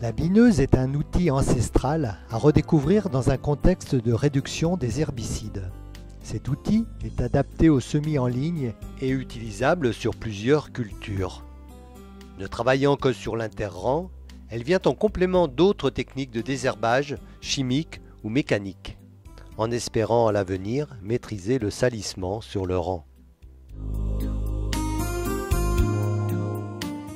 La bineuse est un outil ancestral à redécouvrir dans un contexte de réduction des herbicides. Cet outil est adapté au semis en ligne et utilisable sur plusieurs cultures. Ne travaillant que sur l'interrang, elle vient en complément d'autres techniques de désherbage chimiques ou mécaniques, en espérant à l'avenir maîtriser le salissement sur le rang.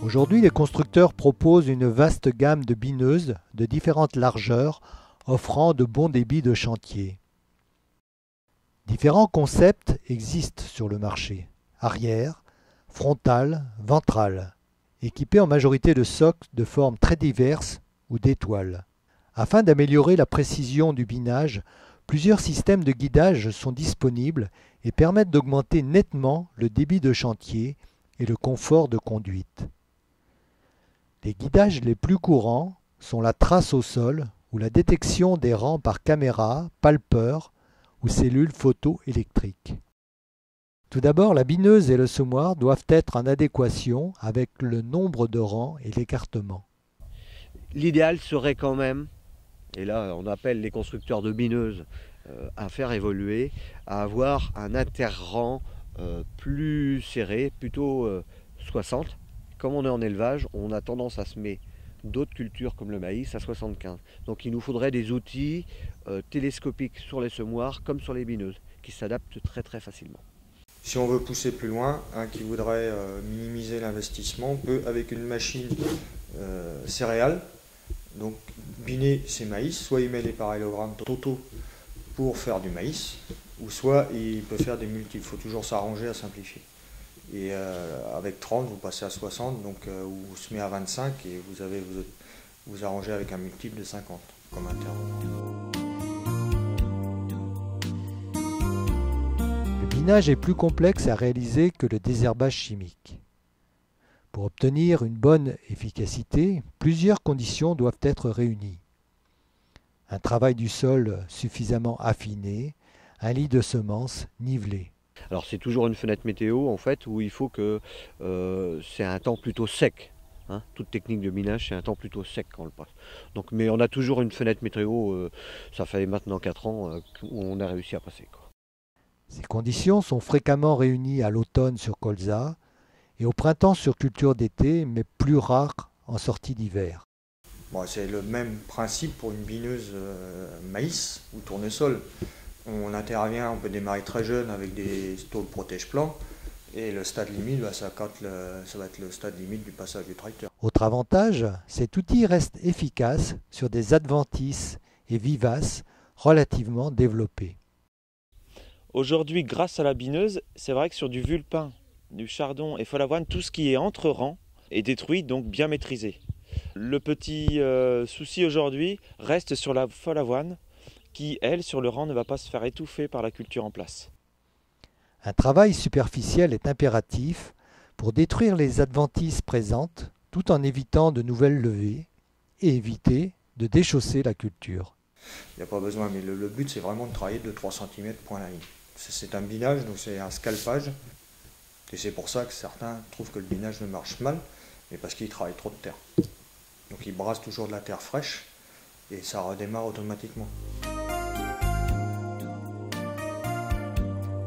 Aujourd'hui, les constructeurs proposent une vaste gamme de bineuses de différentes largeurs, offrant de bons débits de chantier. Différents concepts existent sur le marché: arrière, frontal, ventral, équipés en majorité de socles de formes très diverses ou d'étoiles. Afin d'améliorer la précision du binage, plusieurs systèmes de guidage sont disponibles et permettent d'augmenter nettement le débit de chantier et le confort de conduite. Les guidages les plus courants sont la trace au sol ou la détection des rangs par caméra, palpeur ou cellule photoélectrique. Tout d'abord, la bineuse et le semoir doivent être en adéquation avec le nombre de rangs et l'écartement. L'idéal serait quand même, et là on appelle les constructeurs de bineuses à faire évoluer, à avoir un interrang plus serré, plutôt 60. Comme on est en élevage, on a tendance à semer d'autres cultures comme le maïs à 75. Donc il nous faudrait des outils télescopiques sur les semoirs comme sur les bineuses, qui s'adaptent très facilement. Si on veut pousser plus loin, qui voudrait minimiser l'investissement, on peut avec une machine céréale, donc biner ses maïs, soit il met des parallélogrammes Toto pour faire du maïs, ou soit il peut faire des multiples. Il faut toujours s'arranger à simplifier. Et avec 30, vous passez à 60, donc vous se met à 25 et vous arrangez avec un multiple de 50 comme intervalle. Le binage est plus complexe à réaliser que le désherbage chimique. Pour obtenir une bonne efficacité, plusieurs conditions doivent être réunies. Un travail du sol suffisamment affiné, un lit de semences nivelé. Alors c'est toujours une fenêtre météo en fait où il faut que c'est un temps plutôt sec. Hein. Toute technique de binage c'est un temps plutôt sec quand on le passe. Donc, mais on a toujours une fenêtre météo, ça fait maintenant 4 ans où on a réussi à passer, quoi. Ces conditions sont fréquemment réunies à l'automne sur colza et au printemps sur culture d'été, mais plus rares en sortie d'hiver. Bon, c'est le même principe pour une bineuse maïs ou tournesol. On intervient, on peut démarrer très jeune avec des stalls protège-plants et le stade limite, ça va être le stade limite du passage du tracteur. Autre avantage, cet outil reste efficace sur des adventices et vivaces relativement développés. Aujourd'hui, grâce à la bineuse, c'est vrai que sur du vulpin, du chardon et folavoine, tout ce qui est entre rangs est détruit, donc bien maîtrisé. Le petit souci aujourd'hui reste sur la folavoine, qui, elle, sur le rang, ne va pas se faire étouffer par la culture en place. Un travail superficiel est impératif pour détruire les adventices présentes tout en évitant de nouvelles levées et éviter de déchausser la culture. Il n'y a pas besoin, mais le but c'est vraiment de travailler de 3 cm point la ligne. C'est un binage, donc c'est un scalpage. Et c'est pour ça que certains trouvent que le binage ne marche mal, mais parce qu'ils travaillent trop de terre. Donc ils brassent toujours de la terre fraîche et ça redémarre automatiquement.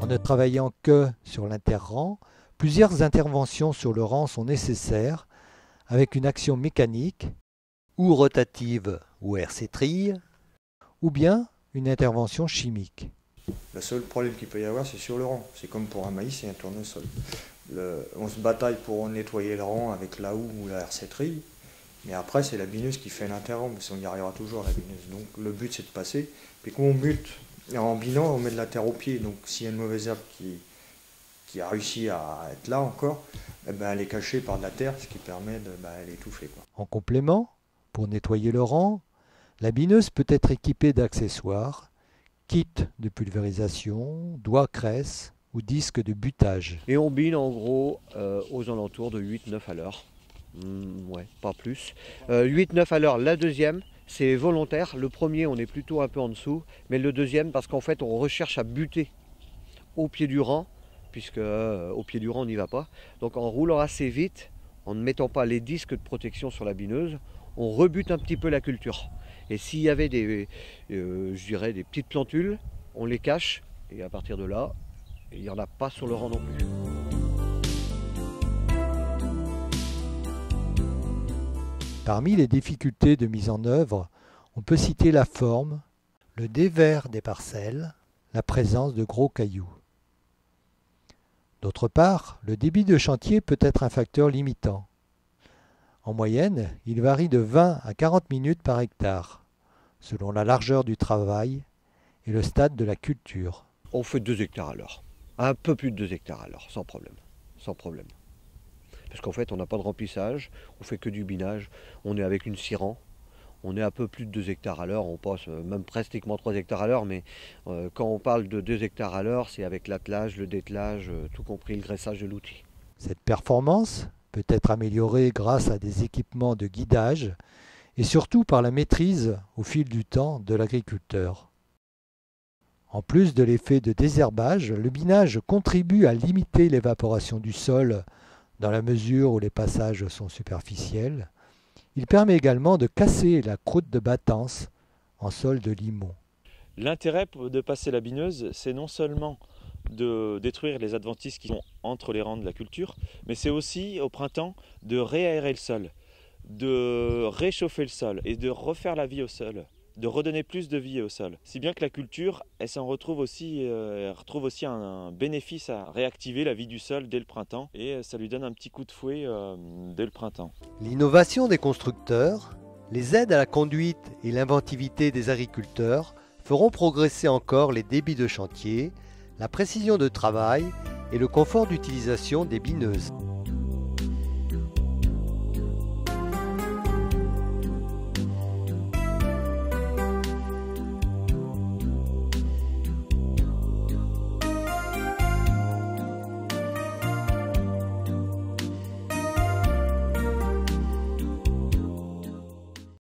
En ne travaillant que sur l'interrang, plusieurs interventions sur le rang sont nécessaires avec une action mécanique ou rotative ou RC-trille ou bien une intervention chimique. Le seul problème qu'il peut y avoir, c'est sur le rang. C'est comme pour un maïs et un tournesol. On se bataille pour nettoyer le rang avec la houe ou la RC-trille, mais après c'est la bineuse qui fait l'interrang, mais on y arrivera toujours la bineuse. Donc le but c'est de passer, puis quand on bute, en binant on met de la terre au pied, donc s'il y a une mauvaise herbe qui a réussi à être là encore, eh ben, elle est cachée par de la terre, ce qui permet de l'étouffer, quoi. En complément, pour nettoyer le rang, la bineuse peut être équipée d'accessoires, kit de pulvérisation, doigts cresse ou disque de butage. Et on bine en gros aux alentours de 8-9 à l'heure. Ouais, pas plus. 8-9 à l'heure, la deuxième, c'est volontaire. Le premier, on est plutôt un peu en dessous. Mais le deuxième, parce qu'en fait, on recherche à buter au pied du rang, puisque au pied du rang, on n'y va pas. Donc en roulant assez vite, en ne mettant pas les disques de protection sur la bineuse, on rebute un petit peu la culture. Et s'il y avait je dirais des petites plantules, on les cache, et à partir de là, il n'y en a pas sur le rang non plus. Parmi les difficultés de mise en œuvre, on peut citer la forme, le dévers des parcelles, la présence de gros cailloux. D'autre part, le débit de chantier peut être un facteur limitant. En moyenne, il varie de 20 à 40 minutes par hectare, selon la largeur du travail et le stade de la culture. On fait 2 hectares à l'heure, un peu plus de 2 hectares à l'heure, sans problème, sans problème. Parce qu'en fait, on n'a pas de remplissage, on fait que du binage, on est avec une Siran, on est à peu plus de 2 hectares à l'heure, on passe même pratiquement 3 hectares à l'heure, mais quand on parle de 2 hectares à l'heure, c'est avec l'attelage, le dételage, tout compris le graissage de l'outil. Cette performance peut être améliorée grâce à des équipements de guidage et surtout par la maîtrise au fil du temps de l'agriculteur. En plus de l'effet de désherbage, le binage contribue à limiter l'évaporation du sol dans la mesure où les passages sont superficiels. Il permet également de casser la croûte de battance en sol de limon. L'intérêt de passer la bineuse, c'est non seulement de détruire les adventices qui sont entre les rangs de la culture, mais c'est aussi au printemps de réaérer le sol, de réchauffer le sol et de refaire la vie au sol, de redonner plus de vie au sol. Si bien que la culture, elle retrouve aussi un bénéfice à réactiver la vie du sol dès le printemps et ça lui donne un petit coup de fouet dès le printemps. L'innovation des constructeurs, les aides à la conduite et l'inventivité des agriculteurs feront progresser encore les débits de chantier, la précision de travail et le confort d'utilisation des bineuses.